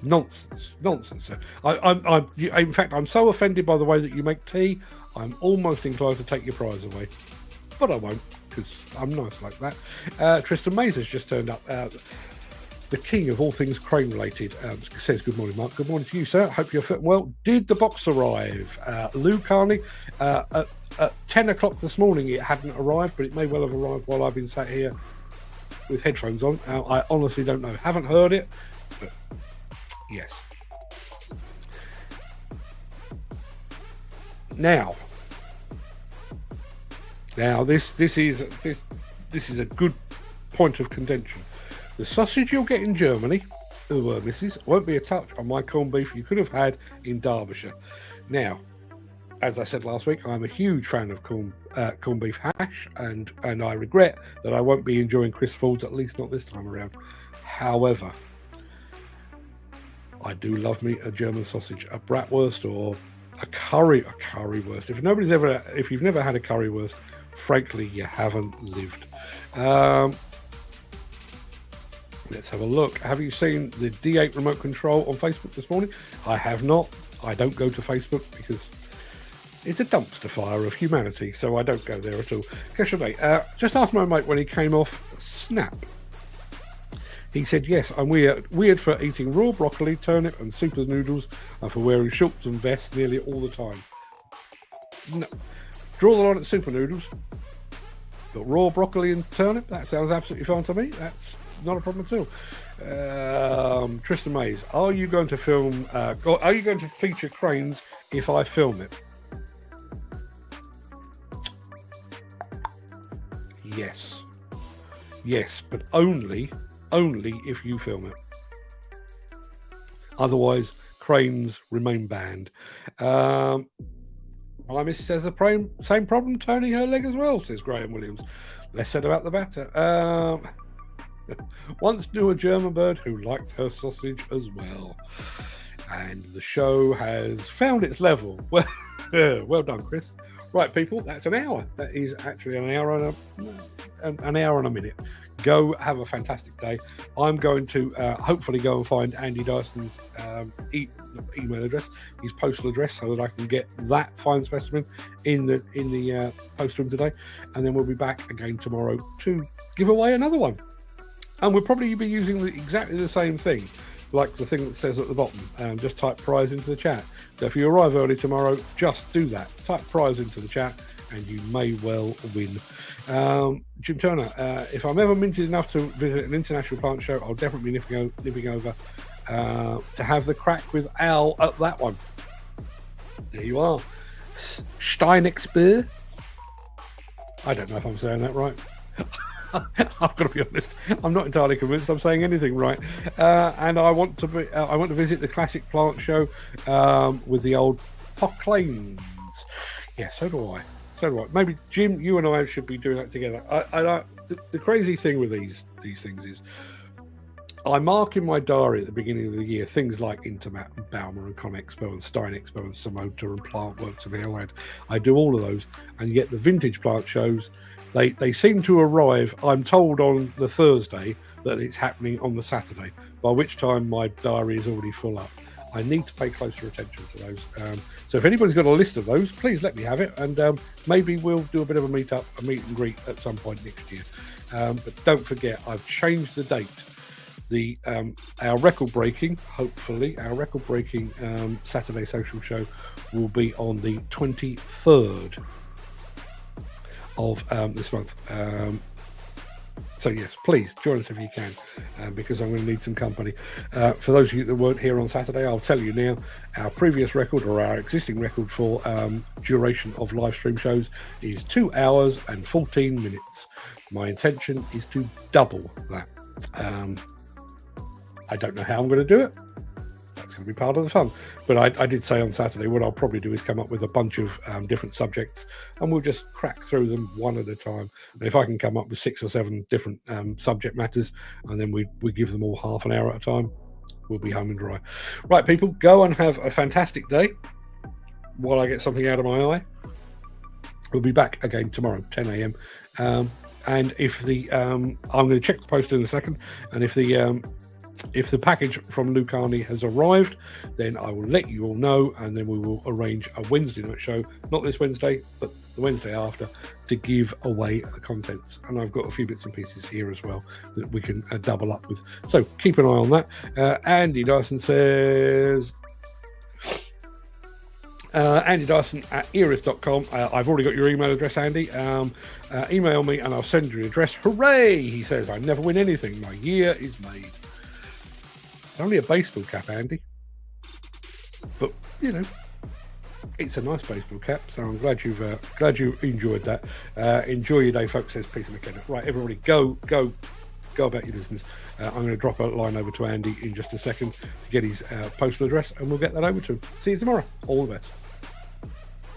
Nonsense. Sir. In fact, I'm so offended by the way that you make tea, I'm almost inclined to take your prize away. But I won't, because I'm nice like that. Tristan Mays has just turned up. The king of all things crane related says, good morning, Mark. Good morning to you, sir. Hope you're fit and well. Did the box arrive? Lou Carney, at 10 o'clock this morning, it hadn't arrived, but it may well have arrived while I've been sat here with headphones on. I honestly don't know. Haven't heard it, but yes. Now this is a good point of contention. The sausage you'll get in Germany, missus, won't be a touch on my corned beef you could have had in Derbyshire. Now, as I said last week, I'm a huge fan of corned beef hash, and I regret that I won't be enjoying Chris Ford's, at least not this time around. However, I do love me a German sausage, a bratwurst or a currywurst. If you've never had a currywurst, frankly, you haven't lived. Let's have a look. Have you seen the D8 remote control on Facebook this morning? I have not. I don't go to Facebook because it's a dumpster fire of humanity, so I don't go there at all. Just asked my mate when he came off Snap. He said, yes, I'm weird for eating raw broccoli, turnip and super noodles and for wearing shorts and vests nearly all the time. No. Draw the line at super noodles. But raw broccoli and turnip, that sounds absolutely fine to me. That's not a problem at all. Tristan Mays, are you going to feature cranes if I film it? Yes, but only if you film it. Otherwise, cranes remain banned. My missus has the same problem turning her leg as well, says Graham Williams. Less said about the batter. Once knew a German bird who liked her sausage as well. And the show has found its level. Well, well done, Chris. Right, people, that's an hour. That is actually an hour and a minute. Go have a fantastic day. I'm going to hopefully go and find Andy Dyson's email address, his postal address, so that I can get that fine specimen in the post room today, and then we'll be back again tomorrow to give away another one. And we'll probably be using exactly the same thing, like the thing that says at the bottom. Just type prize into the chat. So if you arrive early tomorrow, just do that. Type prize into the chat, and you may well win. Jim Turner, if I'm ever minted enough to visit an international plant show, I'll definitely be nipping over to have the crack with Al at that one. There you are. Steinexpo. I don't know if I'm saying that right. I've got to be honest. I'm not entirely convinced I'm saying anything right. And I want to visit the classic plant show with the old Poclanes. Yeah, so do I. Maybe Jim, you and I should be doing that together. The crazy thing with these things is, I mark in my diary at the beginning of the year things like Intermat and Baumer and Conexpo and Steinexpo and Samota and Plant Works and Hellhead. I do all of those, and yet the vintage plant shows, they seem to arrive, I'm told, on the Thursday that it's happening on the Saturday, by which time my diary is already full up. I need to pay closer attention to those. So if anybody's got a list of those, please let me have it, and maybe we'll do a bit of a meet and greet at some point next year. But don't forget, I've changed the date. Our record-breaking Saturday social show will be on the 23rd of this month. So yes, please join us if you can, because I'm going to need some company. For those of you that weren't here on Saturday, I'll tell you now, our previous record, or our existing record for duration of live stream shows, is 2 hours and 14 minutes. My intention is to double that. I don't know how I'm going to do it. That's going to be part of the fun. But I did say on Saturday, what I'll probably do is come up with a bunch of different subjects, and we'll just crack through them one at a time. And if I can come up with 6 or 7 different subject matters, and then we give them all half an hour at a time, we'll be home and dry. Right, people, go and have a fantastic day while I get something out of my eye. We'll be back again tomorrow, 10 a.m. And if I'm going to check the post in a second, and if the package from Lucani has arrived, then I will let you all know, and then we will arrange a Wednesday night show, not this Wednesday, but the Wednesday after, to give away the contents. And I've got a few bits and pieces here as well that we can double up with. So keep an eye on that. Andy Dyson says... Andy Dyson at eris.com. I've already got your email address, Andy. Email me and I'll send you the address. Hooray! He says, I never win anything. My year is made. Only a baseball cap, Andy. But, you know, it's a nice baseball cap, so I'm glad you enjoyed that. Enjoy your day, folks, says Peter McKenna. Right, everybody, go about your business. I'm going to drop a line over to Andy in just a second to get his postal address, and we'll get that over to him. See you tomorrow. All the best.